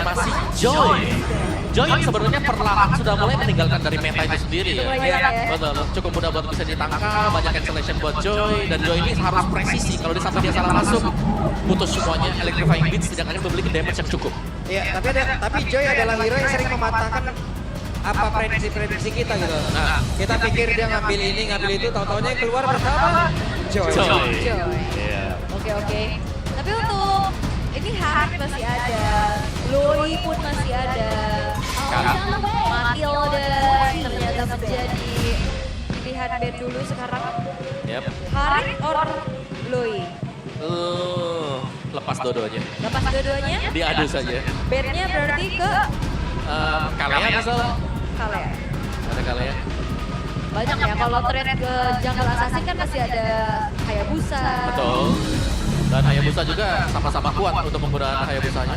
masih Joy. Joy yang sebenarnya perlahan sudah mulai meninggalkan dari meta itu sendiri ya. Betul, cukup mudah buat bisa ditangkap, banyak cancellation buat Joy. Dan Joy ini harus presisi, kalau sampai dia salah masuk, putus semuanya, electrifying beats tidak akan memiliki damage yang cukup. Iya, tapi Joy adalah hero yang sering mematahkan apa prediksi kita gitu. Nah, kita pikir dia ngambil ini, ngambil itu, tahu-taunya yang keluar pertama Joy. Iya. Oke. Tapi untuk ini Harit masih ada, Loi pun masih ada, Matilda ternyata menjadi pilihan band dulu sekarang. Yep. Harit or Loi? Lepas dua-duanya. Lepas dua-duanya? Diadu saja. Bandnya berarti ke Kalea misal. Kalea. Ada Kalea. Banyak ya, kalau trade ke Jungle Assassin kan masih ada Hayabusa. Betul. Dan Hayabusa juga sama-sama kuat untuk menggunakan Hayabusanya.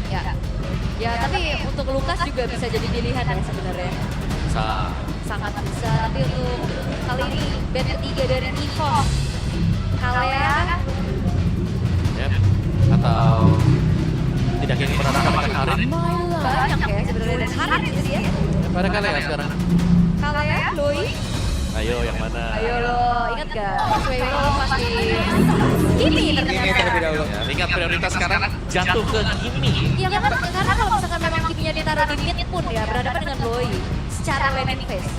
Ya, tapi untuk Lukas juga bisa jadi pilihan ya sebenarnya. Bisa. Sangat bisa, tapi untuk kali ini band ketiga dari EVOS. Kalea. Yep. Atau tidak ingin menandakan dengan Harit. Banyak ya sebenarnya, dan Harit itu dia. Pada Kalea sekarang. Kalea, Loi. Ayo yang mana? Ayo lo, ingat gak? Mas Weiro pasti Kimi Kimi terlebih dahulu. Ya, ingat prioritas sekarang jatuh ke Kimi. Iya kan, karena kalau misalkan memang Kiminya ditaruh di mid pun ya berhadapan dengan Loi secara laning phase.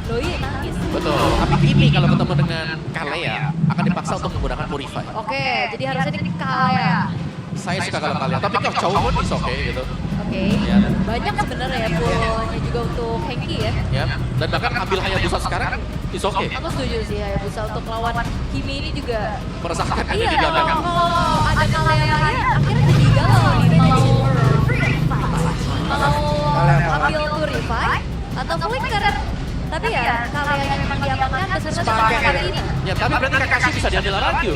Loi nangis. Betul, tapi Kimi kalau ketemu dengan Kalea akan dipaksa untuk menggunakan Purify. Oke, jadi harusnya di Kalea. Saya suka kalau Kalea, tapi kalau cowok pun is oke gitu. Oke, Ya. banyak sebenarnya ya pullnya juga untuk Hengki ya. Ya, dan bahkan ambil Hayabusa sekarang is oke. Aku setuju sih Hayabusa untuk lawan Kimi ini juga. Meresahkan ada Iya, di belakang. kalau ada Kalea akhirnya jadi galau nih mau ambil to revive atau flicker. Tapi ya Kalea yang memang diamankan beserta dengan Katarina. Ya, tapi berarti Kakashi bisa diambil lagi.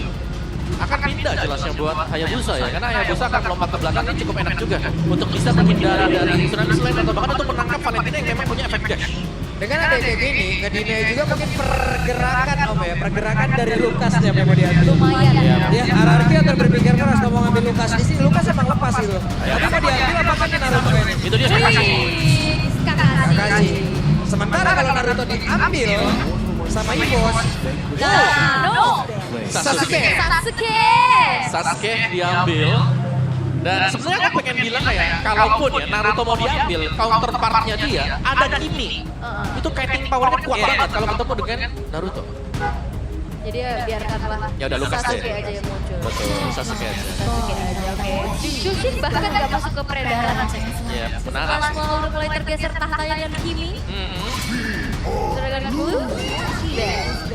Akan pindah jelasnya buat Hayabusa ya, karena Hayabusa akan melompat ke belakang ini cukup enak juga untuk bisa menghindari dari Tsunami Slam atau bahkan untuk menangkap Valentina yang memang punya efek dash. Dengan ada kayak gini, ngedinai juga mungkin pergerakan pergerakan dari Lukas yang memang dia Lumayan ya. Dia RRQ akan berpikir keras kalau mau ngambil Lukas di sini. Lukas emang lepas gitu. Tapi mau diambil apakah Naruto ini? Itu dia Kakashi. Kakashi. Sementara kalau Naruto diambil sama EVOS, No. Sasuke. Sasuke diambil. Dan sebenarnya aku pengen bilang kayak, kalaupun ya Naruto mau diambil, counterpartnya dia ada Kimi. Itu kiting powernya kuat banget kalau ketemu dengan Naruto. Jadi ya biarkanlah Ya udah, Lukas Sasuke deh. aja yang muncul. Betul, Sasuke aja. Sasuke aja, oke. Jushin bahkan nggak masuk ke peredaran. Ya, benar. Setelah udah mulai tergeser tahtanya dengan Kimi, dengan Blue,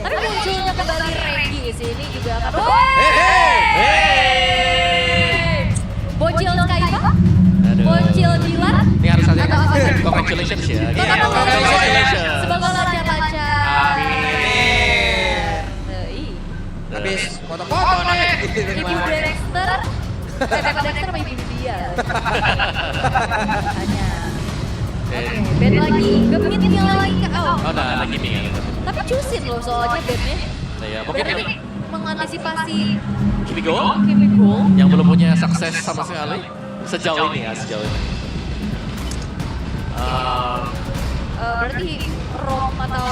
tapi munculnya kembali Regi sih ini juga akan. Bocil Kaiba, Bocil Dilan. Ini harus ada Atau apa? congratulations ya. Congratulations. Semoga lancar-lancar. Habis foto-foto nih. Ibu Dexter, Bapak Dexter sama ibu dia. Hanya. Oke, band lagi, gemit lagi ke Oh, ada Kimi ya. Tapi cusin loh soalnya bandnya. Ya, mungkin Berarti mengantisipasi Kimiko Kimiko. yang belum punya sukses sama sekali sejauh ini ya, sejauh ini. Berarti Rom atau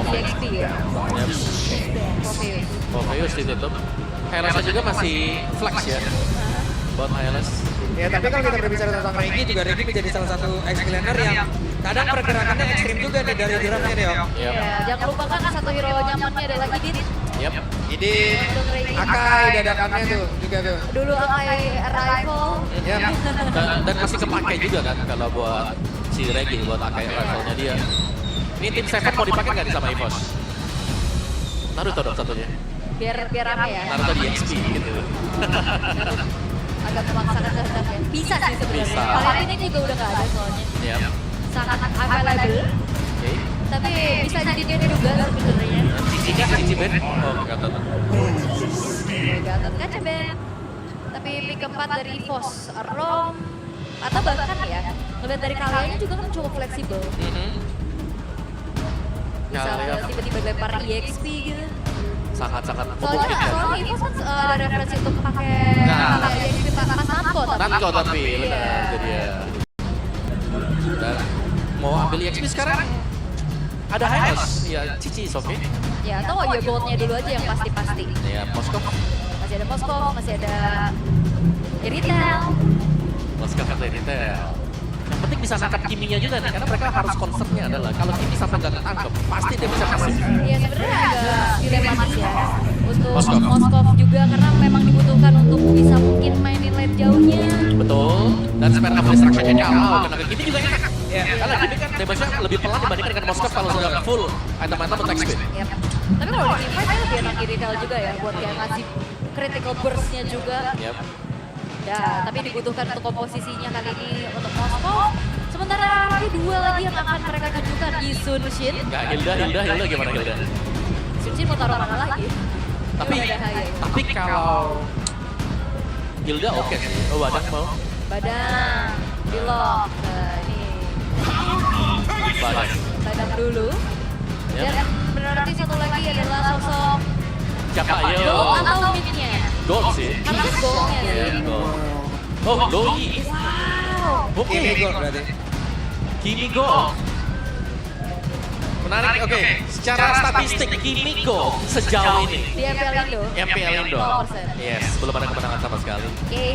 DXP ya? Morpheus ditutup. Hylas juga masih flex ya buat Hylas. Ya tapi kalau kita berbicara tentang Regi juga Regi menjadi salah satu ex-laner yang kadang pergerakannya ekstrim juga nih dari draftnya nih Om. Iya, jangan lupakan satu hero nyamannya adalah Idit. Yep. Jadi Akai dadakannya tuh juga tuh. Dulu Akai Arrival. Ya. Dan masih kepakai juga kan kalau buat si Regi, buat Akai rivalnya dia. Ini tim Seven mau dipakai nggak sama EVOS? Naruto dong satunya. Biar rame ya. Naruto di XP gitu. Agak memaksakan kehendaknya. Bisa sih sebenarnya. Bisa. Kalian ini juga udah nggak ada soalnya. Yep. Sangat available. Oke. Tapi bisa jadi dia juga sebenarnya. Cici Ben. Oh, Gatot. Gatot kaca Ben. Tapi pick keempat dari EVOS, Rom, atau bahkan ya ngeliat dari kaliannya juga kan cukup fleksibel. Bisa tiba-tiba lempar EXP gitu. Sangat-sangat Soalnya EVOS kan ada referensi untuk pakai EXP pas Namco tapi. Natko tapi Iya. benar itu dia. Billy XP sekarang ada Hylos, ya Cici is oke. Ya, atau ya goldnya dulu aja yang pasti-pasti. Ya Moskov, Masih ada Moskov, masih ada Iritel. Moskov kata Intel. Yang penting bisa nangkap Kiminya juga nih, karena mereka harus concernnya adalah kalau Kimi sampai nggak ketangkep, pasti dia bisa masuk. Iya sebenarnya agak dilematis ya untuk Moskov. Moskov juga karena memang dibutuhkan untuk bisa mungkin mainin lane jauhnya. Betul, dan spare up destruction-nya kalau kena ke Kimi juga enak. Ya. Karena Kimi kan damage-nya lebih pelan dibandingkan dengan Moskov kalau sudah full item-item attack speed. Yap. Tapi kalau di teamfight saya lebih enak Iritel juga ya buat kayak ngasih critical burst-nya juga. Yep. Ya, tapi dibutuhkan untuk komposisinya kali ini untuk Moskov. Sementara ada dua lagi yang akan mereka tunjukkan di Sun Shin. Nggak, Hilda gimana Hilda? Sun Shin mau taruh mana lagi? Tapi Ini udah Haya. tapi kalau Hilda oke sih. Oh Badang mau? Badang, di lock. Nah, ini Badang. Badang dulu. Yep. Dan berarti satu lagi adalah sosok Siapa gold ayo? atau mid-nya. Gold sih. Harus goldnya Iya, sih. gold. Oh, Doi. Wow. Oke. Kimi gold berarti. Kimi Gold. Menarik, oke. Secara statistik, Kimi Gold sejauh ini. Di MPL Indo. MPL Indo. 0%. Yes, belum ada kemenangan sama sekali. Oke,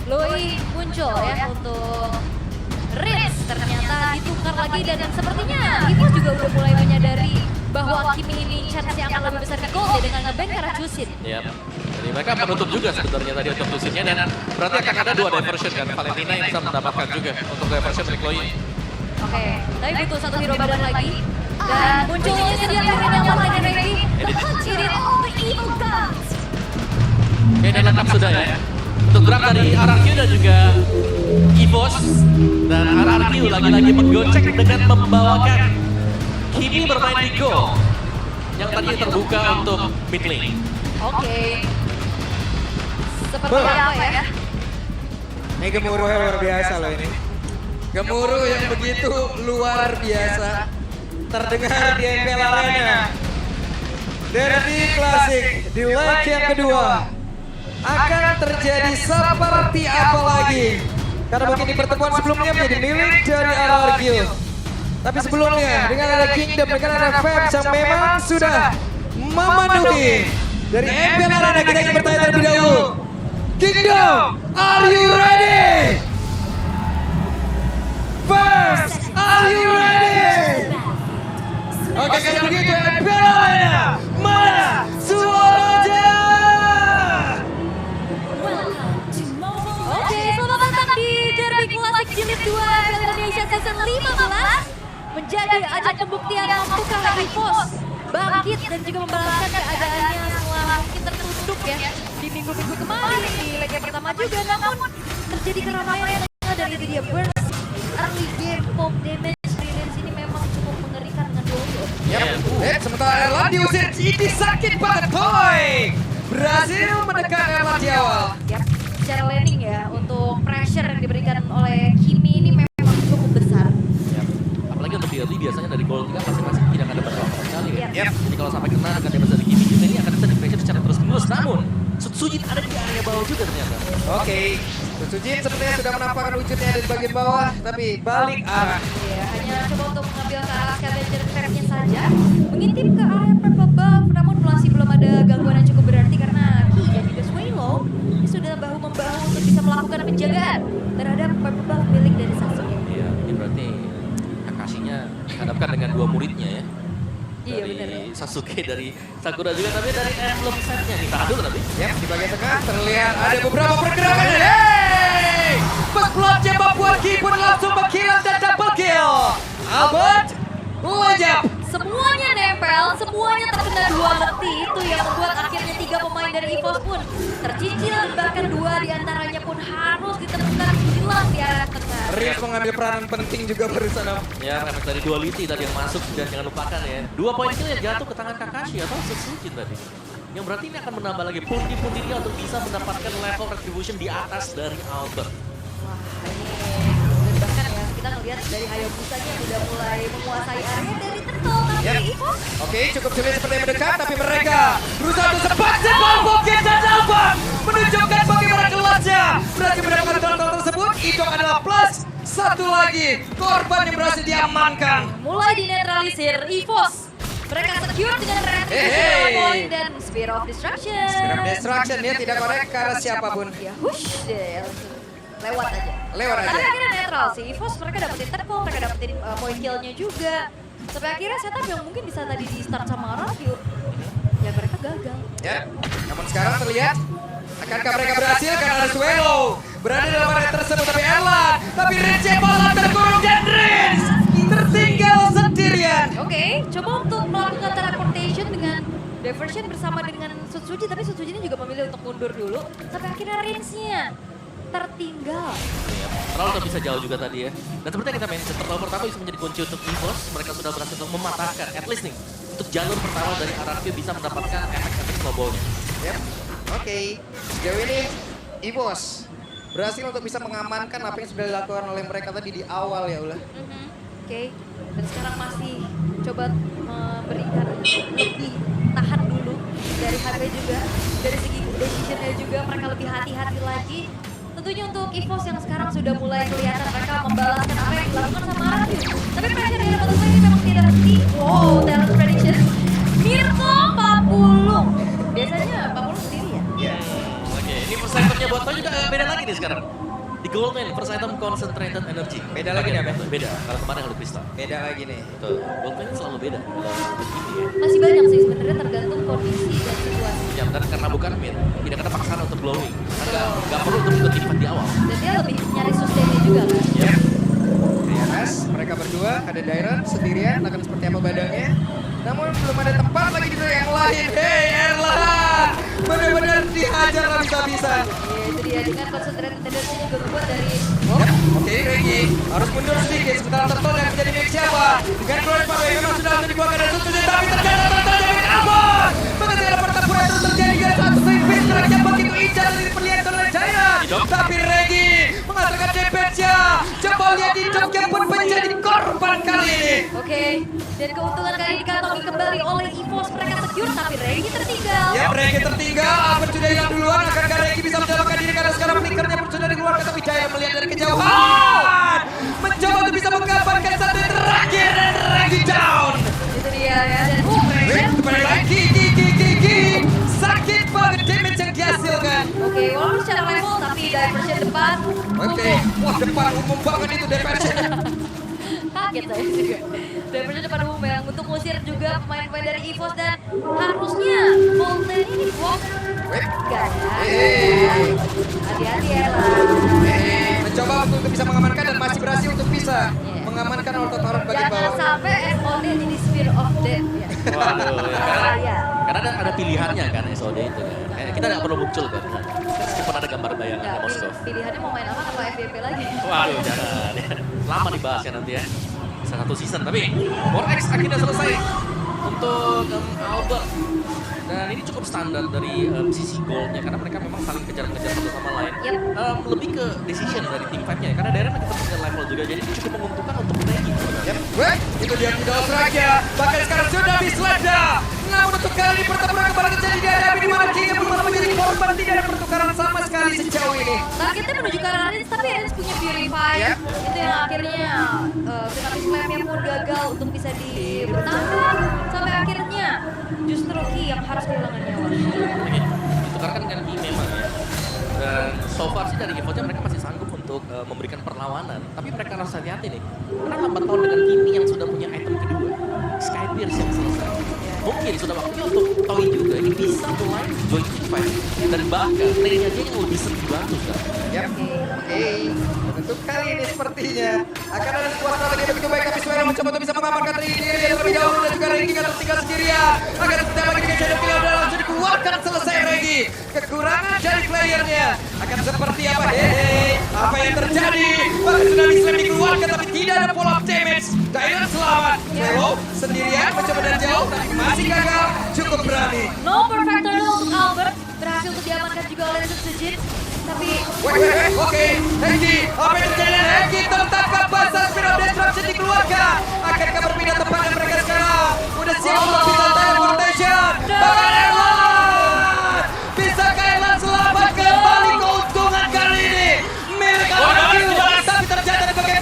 Loi muncul ya untuk Rins ternyata ditukar lagi dan sepertinya Ibu juga udah mulai menyadari bahwa Kimi ini chance yang akan lebih besar di gold ya dengan nge-ban karena Chusin. Yap. Jadi mereka menutup juga sebenarnya tadi untuk Lucinnya dan berarti akan ada 2 diversion kan. Valentina yang bisa mendapatkan juga untuk diversion dari Chloe. Oke, tapi butuh satu hero badan lagi dan munculnya dia Karen yang lagi ready. The Hunt Unit of the Evil Gods. Oke, dan lengkap sudah ya. Untuk drop dari RRQ dan juga EVOS. Dan RRQ lagi-lagi menggocek dengan membawakan Kimi bermain di Go. Yang tadi terbuka untuk mid lane. Oke. Seperti apa ya? Ini gemuruhnya luar biasa loh ini. Gemuruh yang begitu luar biasa terdengar di MPL Arena. Derby Classic di leg yang kedua akan terjadi seperti apa lagi? Karena mungkin di pertemuan sebelumnya menjadi milik dari RRQ. Tapi sebelumnya dengan ada Kingdom, dengan ada Fabs yang memang sudah memenuhi dari MPL Arena, kita ingin bertanya terlebih dahulu. Kingdom, are you ready? Fabs, are you ready? Oke, kalau begitu MPL Arena, mana suaranya? Oke, selamat datang di Derby Classic Jilid 2 MPL Indonesia Season 15. Menjadi ajang pembuktian mampukah EVOS bangkit dan juga membalaskan keadaannya setelah mungkin tertunduk ya di minggu-minggu kemarin di leg yang pertama juga, namun terjadi keramaian dari itu dia burst early game pop damage release ini memang cukup mengerikan dengan Dodo. Yap, sementara Erlan diusir, ini sakit banget, boy. Berhasil menekan Erlan di awal. Yap, secara laning ya untuk pressure yang diberikan oleh Kimi ini memang cukup besar. Yap. Apalagi untuk early biasanya dari goal 3 masing-masing tidak akan dapat berapa sekali ya. Yap. Jadi kalau sampai kena akan dapat dari Kimi juga ini akan bisa di-pressure secara terus-menerus. Namun, Sutsujin ada di area bawah juga ternyata. Oke, Sutsujin sepertinya sudah menampakkan wujudnya di bagian bawah, tapi balik arah. Iya, hanya coba untuk mengambil ke arah scavenger trap-nya saja, mengintip ke area purple buff, namun masih belum ada gangguan yang cukup berarti karena Ki dan juga Swaylo ini sudah bahu-membahu untuk bisa melakukan penjagaan terhadap purple buff milik dari Sasuke. Iya, ini berarti Kakashinya dihadapkan dengan 2 muridnya ya. Iya Dari benar. Sasuke, dari Sakura juga, tapi dari emblem setnya nih. Tahan dulu tapi. Yap, di bagian tengah terlihat ada beberapa pergerakan. Hey! Backbloodnya membuat Ki pun langsung menghilang dan double kill. Albert, lejap. Semuanya nempel, semuanya terkena 2 leti itu yang membuat akhirnya 3 pemain dari EVOS pun tercicil, bahkan 2 diantaranya pun harus ditemukan hilang di area tengah. Rius mengambil peranan penting juga barusan. Ya, efek dari duality tadi yang masuk dan jangan lupakan ya. 2 poin kill yang jatuh ke tangan Kakashi atau Sutsujin tadi. Yang berarti ini akan menambah lagi pundi-pundi dia untuk bisa mendapatkan level retribution di atas dari Albert. Wah, ini bahkan ya kita ngelihat dari Hayabusanya udah mulai menguasai area dari Turtle tapi EVOS. Oke, cukup sulit seperti yang mendekat, tapi mereka berusaha untuk sepak-sepak Bokit dan Albert menunjukkan bagaimana kelasnya. Berhasil mendapatkan total tersebut, itu adalah plus Satu lagi korban yang berhasil diamankan. Mulai dinetralisir EVOS. Mereka secure dengan retribution point dan Spear of Destruction. Spear of Destruction dia tidak korek ke arah siapapun. Ya hush deh, langsung lewat aja. Lewat aja. Tapi akhirnya netral sih. EVOS mereka dapetin turtle, mereka dapetin point kill-nya juga. Sampai akhirnya setup yang mungkin bisa tadi di start sama Rafio, ya mereka gagal. Ya, namun sekarang terlihat akankah mereka berhasil karena ada Suelo berada dalam area tersebut, tapi Erlan, tapi Rince malah terkurung dan Rince tertinggal sendirian. Oke, coba untuk melakukan teleportation dengan diversion bersama dengan Sutsuji, tapi Sutsuji ini juga memilih untuk mundur dulu sampai akhirnya range-nya tertinggal. Terlalu udah bisa jauh juga tadi ya. Dan seperti yang kita mention, terlalu pertama bisa menjadi kunci untuk EVOS. Mereka sudah berhasil untuk mematahkan, at least nih, untuk jalur pertama dari Ararvio bisa mendapatkan efek-efek snowball-nya. Yep. Oke, sejauh ini EVOS berhasil untuk bisa mengamankan apa yang sudah dilakukan oleh mereka tadi di awal ya Ulah. Oke, dan sekarang masih coba memberikan lebih tahan dulu dari harga juga, dari segi decision-nya juga mereka lebih hati-hati lagi. Tentunya untuk EVOS yang sekarang sudah mulai kelihatan mereka membalaskan apa yang dilakukan sama Ararvio. Tapi pressure dari Butterfly ini memang tidak henti. Wow, talent prediction. Mirko 40. Biasanya 40 sendiri ya? Iya. Oke, ini first itemnya buat Toy juga beda lagi nih sekarang. Di Goldman, first item concentrated energy. Beda lagi nih, Abang? Beda, kalau kemarin kalau Crystal. Beda lagi nih. Betul, Goldman selalu beda. Kalau begini ya. Masih banyak sih sebenarnya tergantung kondisi dan situasi. Ya, dan karena bukan mid, tidak ada paksaan untuk glowing. Karena nggak perlu untuk ikut event di awal. Dan dia lebih nyari sustain-nya juga kan? Ya. Yes, mereka berdua, ada Dairon sendirian, akan seperti apa badannya. Namun belum ada tempat lagi di yang lain. Hey Erlan, benar-benar dihajar habis-habisan. Ya, itu dia dengan concentrated energy juga membuat dari Oke, Regi harus mundur sedikit. Sebentar Turtle yang menjadi milik siapa? Dengan Cross Power yang memang sudah dikeluarkan dari Sutsuji, tapi ternyata Turtle jadi aman. Bagaimana pertempuran terus terjadi dengan satu swing pitch yang begitu indah dari diperlihatkan oleh Giant. Tapi Regi mengatakan damage-nya. Coba lihat di yang pun menjadi korban kali ini. Oke, dan keuntungan kali ini dikantongi kembali oleh EVOS. Mereka secure, tapi Regi tertinggal. Ya, Regi tertinggal. Apa sudah hilang duluan? Akankah Regi bisa menyelamatkan diri karena sekarang flickernya pun sudah dikeluarkan, tapi Giant melihat dari kejauhan. Mencoba untuk bisa menggabarkan satu yang terakhir dan Regi down. Itu dia ya. Dan Kembali lagi, gigi. Sakit banget damage yang dihasilkan. Oke, walaupun secara level, tapi diversion depan. Oke, wah depan umum banget itu diversion. Kaget saya juga. Diversion depan umum yang untuk ngusir juga pemain-pemain dari EVOS dan harusnya Bolton ini box. Enggak ya. Hati-hati ya lah. Mencoba untuk bisa mengamankan dan masih berhasil untuk bisa mengamankan auto-turret bagian Jangan bawah. sampai SOD jadi Spear of Death ya. Waduh, ya. Bahaya. Karena ada pilihannya kan SOD itu kan. Kita nggak perlu muncul kan. Meskipun ada gambar bayangan Nggak, Moskov. pilihannya mau main apa atau FVP lagi? Waduh, jangan. Lama dibahas ya nanti ya. Bisa satu season, tapi Vortex akhirnya selesai untuk Albert. Dan ini cukup standar dari sisi goalnya karena mereka memang saling kejar-kejar satu sama lain. Yep. Lebih ke decision dari tim fight-nya ya, karena Darren kita punya level juga, jadi ini cukup menguntungkan untuk Regi. Weh, itu dia tidak Australia. Bahkan sekarang sudah diselada. Namun untuk kali ini pertempuran kembali terjadi di area di mana King belum menjadi korban, tidak ada pertukaran sama sekali sejauh ini. Targetnya menuju ke arah Rins, tapi Rins punya Purify. Itu yang akhirnya Tsunami Slam-nya pun gagal untuk bisa dibertahan. Sampai akhirnya justru Ki yang harus kehilangan nyawa. Oke, ditukarkan dengan Ki memang ya. Dan so far sih dari Evo-nya mereka masih sanggup untuk memberikan perlawanan. Tapi mereka harus hati-hati nih. Karena lambat tahun dengan Kimi yang sudah punya item kedua. Sky Pierce yang selesai. Mungkin sudah waktunya untuk Toy juga ini bisa mulai join team fight. Dan bahkan lane-nya dia yang lebih sering dibantu sekarang. Oke. Untuk kali ini sepertinya akan ada sebuah strategi yang begitu baik, tapi Suero mencoba untuk bisa mengamankan dia terlebih dahulu dan juga Regi kan tertinggal sendirian. Akan seperti apa dengan Shadow Kill udah langsung dikeluarkan, selesai Regi. Kekurangan dari playernya akan seperti apa? Hehe, apa yang terjadi? Bahkan sudah Slam dikeluarkan tapi tidak ada follow up damage. Dairon selamat. Suero sendirian mencoba dari jauh tapi masih gagal. Cukup berani. No perfect turtle untuk Albert. Berhasil untuk diamankan juga oleh Sutsuji. Tapi Oke, Hengki, apa yang terjadi? Hengki tertangkap basah, Spear of Destruction dikeluarkan. Akankah berpindah tempat dan mereka sekarang udah siap untuk bisa teleportation. Bahkan Erlan, bisakah Erlan selamat kembali keuntungan kali ini? Milik Ararvio, tapi terjadi sebagai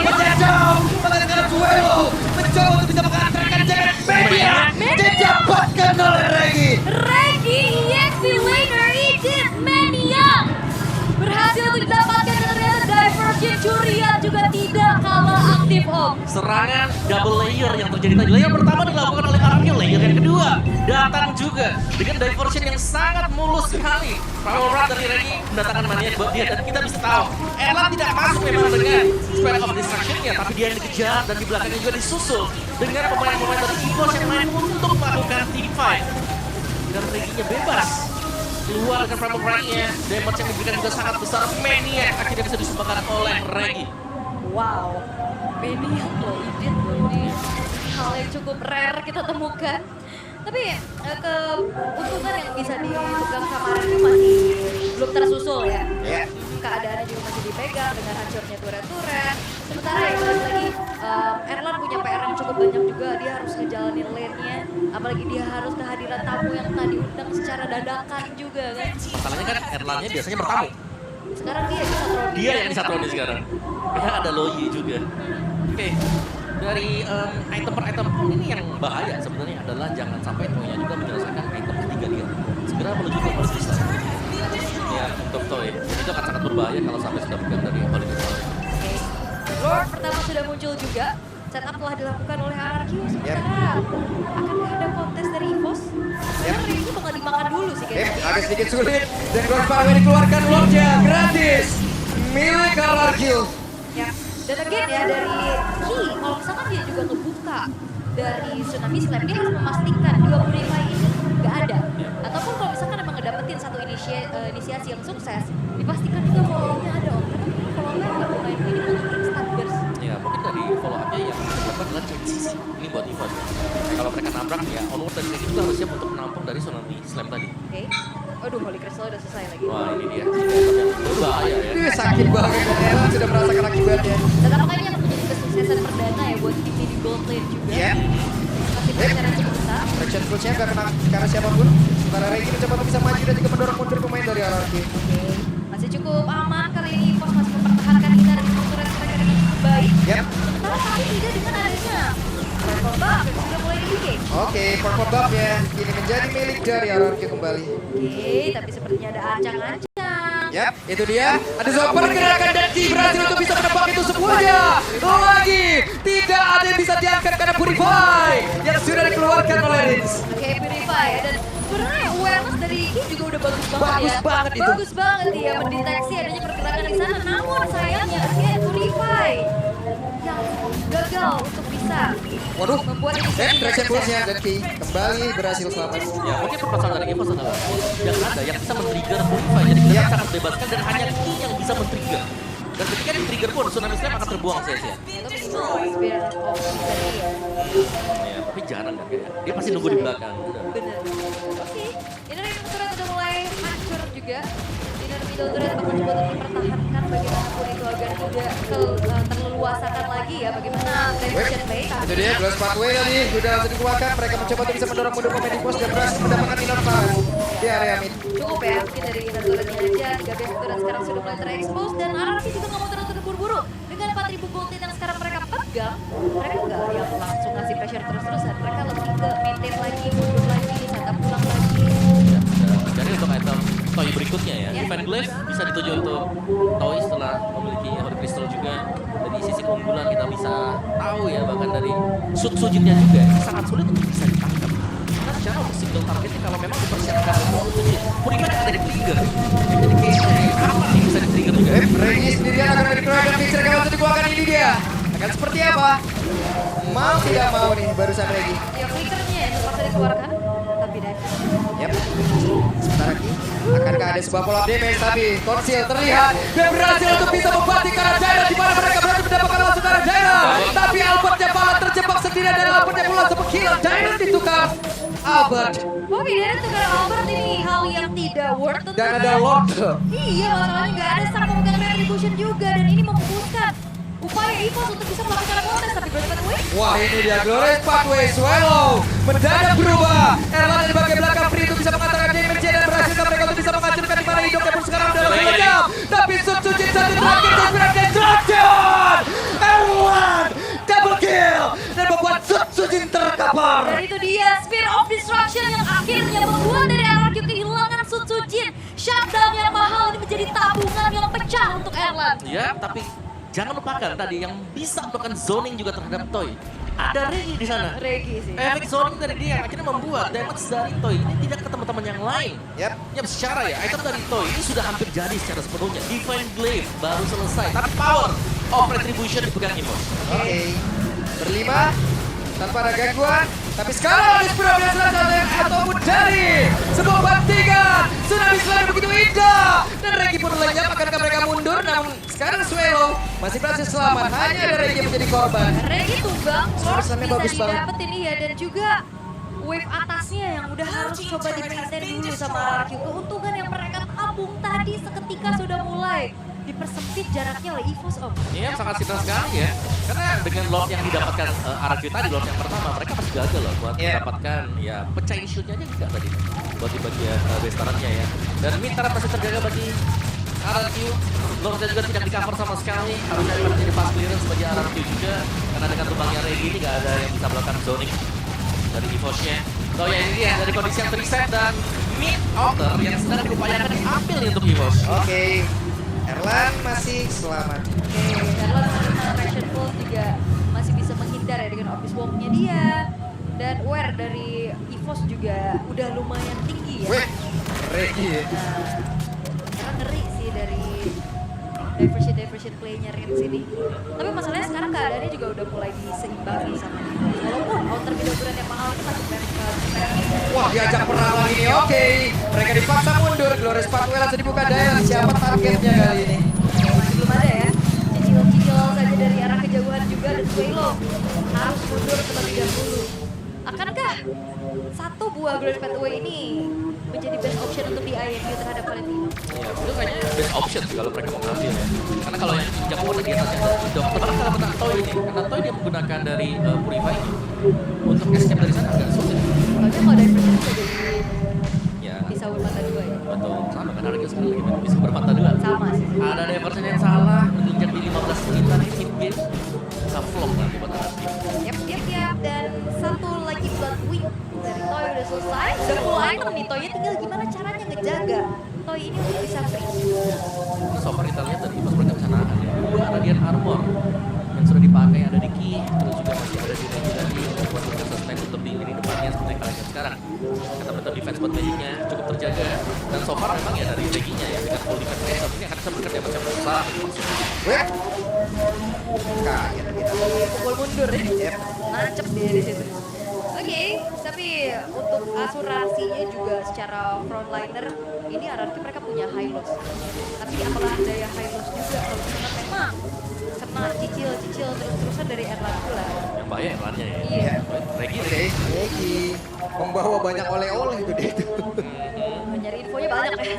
targetnya jauh. Maka sekarang Zuelo mencoba untuk bisa mengantarkan jaket media. Didapatkan oleh Regi. Regi EXP laner Edith Mania berhasil untuk didapatkan dan ternyata Diversion Curian juga tidak kalah aktif Om. Serangan double layer yang terjadi tadi. Layer pertama dilakukan oleh Armio, layer yang kedua datang juga dengan diversion yang sangat mulus sekali. Power run dari Regi mendatangkan mania buat dia dan kita bisa tahu Erlan tidak masuk memang dengan spread of distraction-nya, tapi dia yang dikejar dan di belakangnya juga disusul dengan pemain-pemain dari EVOS yang main untuk melakukan team fight. Dan Reginya bebas keluar dengan Primal Cry-nya, damage yang diberikan juga sangat besar. Mania akhirnya bisa disumbangkan oleh Regi. Wow, Mania loh Edith loh, ini hal yang cukup rare kita temukan. Tapi keuntungan yang bisa dipegang sama Regi masih belum tersusul ya. Iya. Keadaannya juga masih dipegang dengan hancurnya turret-turret. Sementara ya balik lagi, Erlan punya PR yang cukup banyak juga. Dia harus ngejalanin lane-nya. Apalagi dia harus kehadiran tamu yang tadi undang secara dadakan juga kan. Masalahnya kan Erlannya biasanya bertamu. Sekarang dia bisa throw. Dia yang disatroni sekarang. Karena ada Loyi juga. Oke, dari item per item ini yang bahaya sebenarnya adalah jangan sampai Toy-nya juga menyelesaikan item ketiga dia. Segera menuju ke Holy Crystal. Ya, untuk Toy. Itu akan sangat berbahaya kalau sampai sudah pegang dari Holy Crystal. Oke. Lord pertama sudah muncul juga. Setup telah dilakukan oleh RRQ. Sementara akankah ada kontes dari EVOS? Karena ini bakal dimakan dulu sih kayaknya. Agak sedikit sulit. Dan Cross Power dikeluarkan Lordnya gratis. Milik RRQ. Ya. Dan again ya dari Ki, kalau misalkan dia juga ngebuka dari Tsunami Slam, dia harus memastikan 20 revive ini nggak ada. Ataupun kalau misalkan emang ngedapetin satu inisiasi yang sukses, dipastikan juga follow-nya ada Om. Karena follow-nya nggak mau main ini untuk instant burst. Ya, mungkin dari follow up-nya yang dilakukan adalah change sisi. Ini buat EVOS. Kalau mereka nabrak ya, onward dan kayak gitu harus siap untuk menampung dari Tsunami Slam tadi. Oke. Aduh, Holy Crystal udah selesai lagi. Wah, ini dia. Yang berbahaya ya. Ini sakit banget. Erlan sudah merasakan akibatnya. Dan apakah ini akan menjadi kesuksesan perdana ya buat tim di gold lane juga? Iya. Masih bicara cukup besar. Reaction push-nya gak kena karena siapapun. Sementara Regi mencoba untuk bisa maju dan juga mendorong mundur pemain dari RRQ. Oke. Masih cukup aman kali ini EVOS masih mempertahankan kita dari turret mereka dengan cukup baik. Yap. Sementara tapi tidak dengan adanya Purple Buff yang sudah mulai di-engage. Oke, Purple Buff ya. Kini menjadi milik dari RRQ kembali. Oke, tapi sepertinya ada ancang-ancang. Yap, itu dia. Ada sebuah pergerakan dan Ki berhasil untuk bisa menebak itu semuanya. Lagi, tidak ada yang bisa diangkat karena Purify yang sudah dikeluarkan oleh Rins. Oke, Purify ya. Dan sebenarnya awareness dari Ki juga udah bagus banget Bagus ya. banget itu. Bagus banget dia mendeteksi adanya pergerakan di sana. Namun sayangnya again Purify yang gagal untuk bisa Waduh, membuat ini dan Reaction push-nya dan Ki kembali berhasil selamat. Ya, mungkin permasalahan dari EVOS adalah yang ada yang bisa men-trigger Purify. Jadi kita sangat bebaskan dan hanya Ki yang bisa men-trigger. Dan ketika di-trigger pun Tsunami Slam akan terbuang sia-sia. atau minimal spirit of bisa dia. Ya, tapi jarang kan kayak. Dia pasti nunggu di belakang. Udah. Bener. Oke, ini turret udah mulai hancur juga. Inner middle turret bakal coba untuk mempertahankan bagaimanapun itu agar tidak terleluasakan lagi ya bagaimana diversion play. Itu dia, Glass Pathway tadi sudah langsung dikeluarkan. Mereka mencoba untuk bisa mendorong mundur pemain di pos dan berhasil mendapatkan inner pass di area mid. Cukup ya, mungkin dari inner turretnya aja. 3 base turret sekarang sudah mulai terekspos dan RRQ juga nggak mau terus terburu-buru. Dengan 4000 gold yang sekarang mereka pegang, mereka nggak yang langsung ngasih pressure terus-terusan. Mereka lebih ke maintain lagi, mundur lagi, setup pulang lagi. Ya, jadi untuk item Toy berikutnya ya, Event Glaive bisa dituju untuk Toy setelah memiliki Holy Crystal juga. Dari sisi keunggulan kita bisa tahu ya, bahkan dari shoot-shootnya juga sangat sulit untuk bisa ditangkap. Karena secara untuk single targetnya kalau memang dipersiapkan untuk shoot, Purify ada di trigger. Jadi kayaknya apa nih bisa di trigger juga? Regi sendirian akan dikeluarkan Mixer kalau untuk dikeluarkan ini dia. Akan seperti apa? Mau tidak mau nih barusan Regi. Ya flickernya yang terpaksa dikeluarkan, tapi dive. Yap. Sebentar lagi akankah ada sebuah follow up damage tapi Konsil terlihat dan berhasil untuk bisa membati Karajaya di mana mereka berhasil mendapatkan langsung Karajaya. Tapi Albertnya malah terjebak sendirian dan Albertnya pula sempat hilang. Giant ditukar Albert Oke, dari tukar Albert ini hal yang tidak worth tentunya. dan ada Lord. Iya, masalahnya nggak ada sang pemegang retribution juga dan ini membutuhkan upaya EVOS untuk bisa melakukan kontes tapi Glorious Pathway. Wah ini dia Glorious Pathway Swallow mendadak berubah. Erlan di bagian belakang free untuk bisa mengatakan damage dan berhasil mereka untuk bisa menghancurkan di mana hidupnya pun sekarang udah 2 jam. Tapi Sun Sujin satu terakhir dan berhasil destruction. Erlan option yang akhirnya membuat dari RRQ kehilangan Sun Soo Jin. Shutdown yang mahal ini menjadi tabungan yang pecah untuk Erlan. Ya, tapi jangan lupakan tadi yang bisa melakukan zoning juga terhadap Toy. Ada Regi di sana. Regi sih. Efek zoning dari dia akhirnya membuat damage dari Toy ini tidak ke teman-teman yang lain. Yap. Ya secara ya, item dari Toy ini sudah hampir jadi secara sepenuhnya. Divine Glaive baru selesai, tapi power of Retribution dipegang Imo. Oke. Berlima tanpa ada gangguan. Tapi sekarang ada Spiral Slash ataupun dari sebuah bantingan. Tsunami Slash begitu indah. Dan Regi pun lenyap, akankah mereka mundur? Namun sekarang Swallow masih berhasil selamat. Hanya ada Regi yang menjadi korban. Regi tumbang, Force Suasananya bisa bagus banget. didapetin ya, dan juga wave atasnya yang udah harus coba di-maintain dulu sama RRQ. Keuntungan yang mereka tabung tadi seketika sudah mulai dipersempit jaraknya oleh EVOS, Om. Iya, sangat simpel sekali ya. Karena dengan lot yang didapatkan RRQ tadi, lot yang pertama, mereka pasti gagal loh buat mendapatkan ya pecahin shootnya aja enggak tadi. Buat di bagian base-nya ya. Dan mid-turret masih terjaga bagi RRQ. Lordnya juga tidak di-cover sama sekali. Harusnya akan menjadi fast clearance bagi RRQ juga. Karena dengan tumbangnya Regi ini nggak ada yang bisa melakukan zoning dari EVOS-nya. So ya ini dia dari kondisi yang reset dan mid outer yang sedang diupayakan diambil nih untuk EVOS. Oke. Erlan masih selamat. Oke, Erlan sama Traction Pulse juga masih bisa menghindar ya dengan office walk-nya dia. Dan aware dari EVOS juga udah lumayan tinggi ya. Wih, Regi ya. Karena ngeri sih dari diversion play-nya Rins ini. Tapi masalahnya sekarang keadaannya juga udah mulai diseimbangi sama EVOS. Walaupun outer middle yang mahal itu masih Wah, diajak perang lagi nih. Oke. Mereka dipaksa mundur. Glorious Pathway langsung dibuka daya. Siapa targetnya kali ini? masih belum ada ya. Cicil-cicil saja dari arah kejauhan juga, dan Swallow harus mundur terlebih dahulu. Akankah satu buah Glorious Pathway ini menjadi best option untuk di INU terhadap Valentino? Ya, itu kayaknya best option sih kalau mereka mau ngambil ya. Karena kalau yang Jakarta di atasnya ada Indo. Tetapi kalau menang Toy ini, karena Toy dia menggunakan dari Purify untuk escape dari sana agak sulit. Soalnya kalau diversion bisa jadi Ya, bisa bermata dua ya. betul. Sama kan harga sekarang lagi bisa bermata dua. Sama sih. Ada diversion yang salah, menginjak di 15 menitan di hit game. Bisa vlog nanti buat anak tim. Yap. Dan satu lagi Blood Wing dari Toy udah selesai. Udah full item nih Toy-nya, tinggal gimana caranya ngejaga Toy ini untuk bisa free. Ini so far kita lihat tadi pas mereka bisa nahan ya. Dua Radiant Armor yang sudah dipakai ada di Ki, terus juga masih ada di Regi tadi buat mereka sustain untuk di lini depannya seperti kalian lihat sekarang. Kata betul defense buat Magicnya cukup terjaga, dan so far memang ya dari Reginya ya dengan full defense range ini akan bisa bekerja macam besar. Wih. Kaget gitu. Pukul mundur ya. Nancep dia di situ. Oke, tapi untuk asuransinya juga secara frontliner ini RRQ mereka punya high loss. Tapi apakah daya high loss juga kalau misalkan memang kena cicil terus-terusan dari Erlan pula. Yang bahaya Erlannya ya. Iya. Regi Oke. Regi membawa banyak oleh-oleh itu dia tuh. Nyari infonya banyak ya.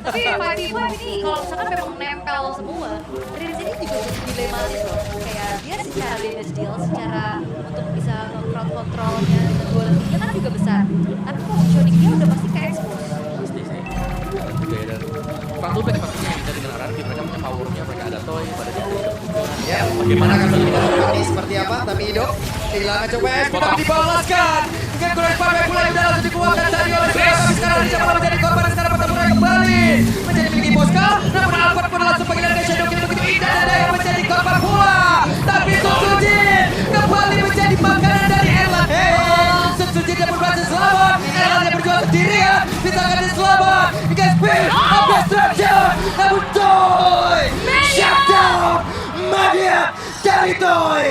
Tapi 5v5 ini kalau misalkan memang nempel semua, dari sini juga jadi dilematis loh. Kayak dia secara damage deal, secara untuk bisa nge-crowd controlnya dengan dua letihnya kan juga besar. Tapi positioningnya udah pasti ke expose. pasti sih. Dan juga ya dan Frank Lubek pastinya bisa dengan RRQ, mereka punya powernya, mereka ada Toy, pada dia juga. Ya, bagaimana akan melihat ini seperti apa? Tapi Indo kehilangan coba SP tapi dibalaskan dengan Glorious Pathway pula yang langsung dikeluarkan tadi oleh Swallow. Tapi sekarang Rica malah menjadi korban, dan sekarang pertempuran kembali menjadi milik Moska. Namun Alphard pun langsung panggilan dari Shadow King begitu indah, dan ada yang menjadi korban pula. Tapi Sun Soo Jin kembali menjadi makanan dari Erlan. Sun Soo Jin yang berhasil selamat. Erlan yang berjuang sendirian bisa akan diselamat. Because speed of destruction. Namun Toy shut down. Magnet dari Toy.